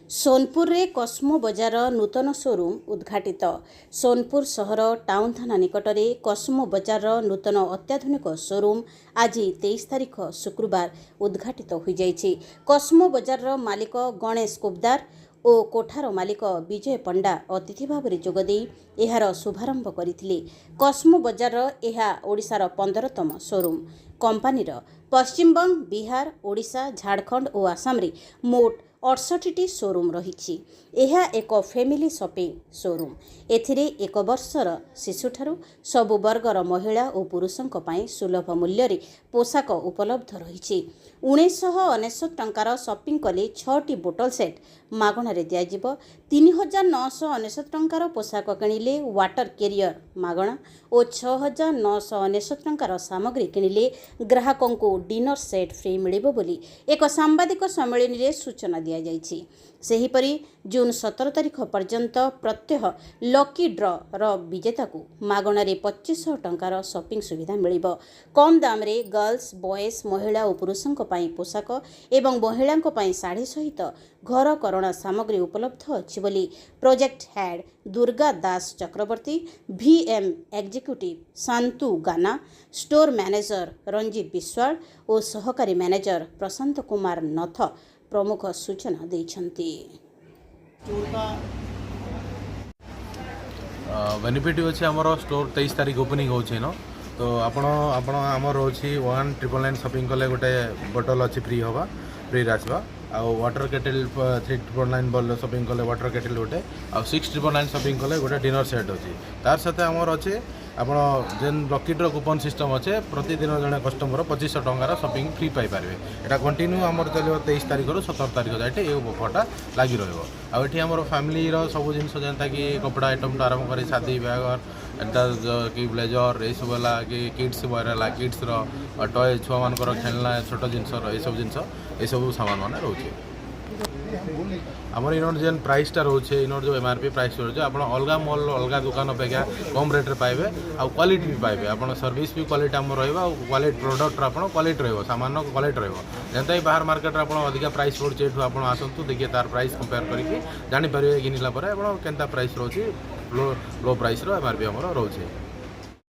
सोनपुर रे कस्मो बजार नूतन शोरूम उद्घाटित। सोनपुर सहर टाउन थाना निकटरे कस्मो बजार नूतन अत्याधुनिक शोरूम आज 23 तारिख शुक्रवार उद्घाटित हो जाइछि। कस्मो बजार मालिक गणेश कुबदार और कोठार मालिक विजय पंडा अतिथि भाव में जोगदे यार शुभारंभ करथिले। कस्मो बजार यह ओडिशार 15तम शोरूम। कंपानीर पश्चिमबंग, बिहार, ओडिशा, झारखंड और आसाम रे मोट 68टी शोरूम रही। यह एक फैमिली शॉपिंग शोरूम। एथिरे 1 वर्षर शिशुठारु सबु वर्गर महिला और पुरुषों पाई सुलभ मूल्य रे पोशाक उपलब्ध रही। 1999 टंकार शॉपिंग कले 6टी बोटल सेट मागणार दिज्व। 3999 टंकार पोशाक किणिले वाटर कैरियर मागणा और 6999 टंकार सामग्री किणिले ग्राहकों को डिनर सेट फ्री मिलिबो बोली एक सांबादिक सम्मेलन रे सूचना दिया जाइछि। सेहीपरि जून 17 तारिख पर्यंत प्रत्यह लकी ड्र र विजेता को मागणारे 2500 टंकार शॉपिंग सुविधा मिलिबो। कम दाम रे गर्ल्स, बॉयज, महिला और पुरुषों पाई पोशाक एवं महिलांको पाई साड़ी सहित घर करणा सामग्री उपलब्ध अछि बोली प्रोजेक्ट हेड दुर्गा दास चक्रवर्ती, VM एग्जीक्यूटिव शांतु गाना, स्टोर मैनेजर रंजीत विश्वाल और सहकारी मैनेजर प्रशांत कुमार नथ प्रमुख सूचना देछंती। बेनिफिट अच्छे आमर स्टोर 23 तारिख ओपनिंग होछि न, तो आपण आमर रोची 1999 शॉपिंग कले गोटे बोतल अच्छी फ्री हवा फ्री आसवा। आ वाटर केटल 399 बल शॉपिंग कले वाटर केटल गोटे आ 699 शॉपिंग कले गोटे डिनर सेट अच्छी। तार साथ आमर अच्छे आप जेन लकी ड्र कूपन सिस्टम अच्छे प्रतिदिन जड़े कस्टमर 2500 टंकार शॉपिंग फ्री पाई पारे। यहाँ कंटिन्यू आमर चलो 23 तारिख रु 17 तारिख जाए ये ऑफरटा लगी रही। आमर फैमिली सब जिन जनता कि कपड़ा आइटम तो आरंभ कर शादी ब्यागर एंता कि ब्लेजर ये सब है कि किड्स है किड्स टॉय छुआ मान खेलना छोट जिनस ये सब सामान मान रोचे। आमर इनर जेन प्राइसटा रोचे इनर जो MRP प्राइस रोचे आप अलग मॉल अलग दुकान अपेक्षा कम रेट पाइबे आ क्वालिटी भी पाइबे। आप सर्विस भी क्वालिटी आम रहा क्वालिटी प्रोडक्ट आप क्वालिटी रहा सामान क्वालिटी रहा जनता ही बाहर मार्केट आप अधिका प्राइस पड़े ये आप आसतु देखिए तार प्राइस कंपेयर करके जानीपर घिनला केनता प्राइस रोचे लो प्राइस MRP आमर रोचे।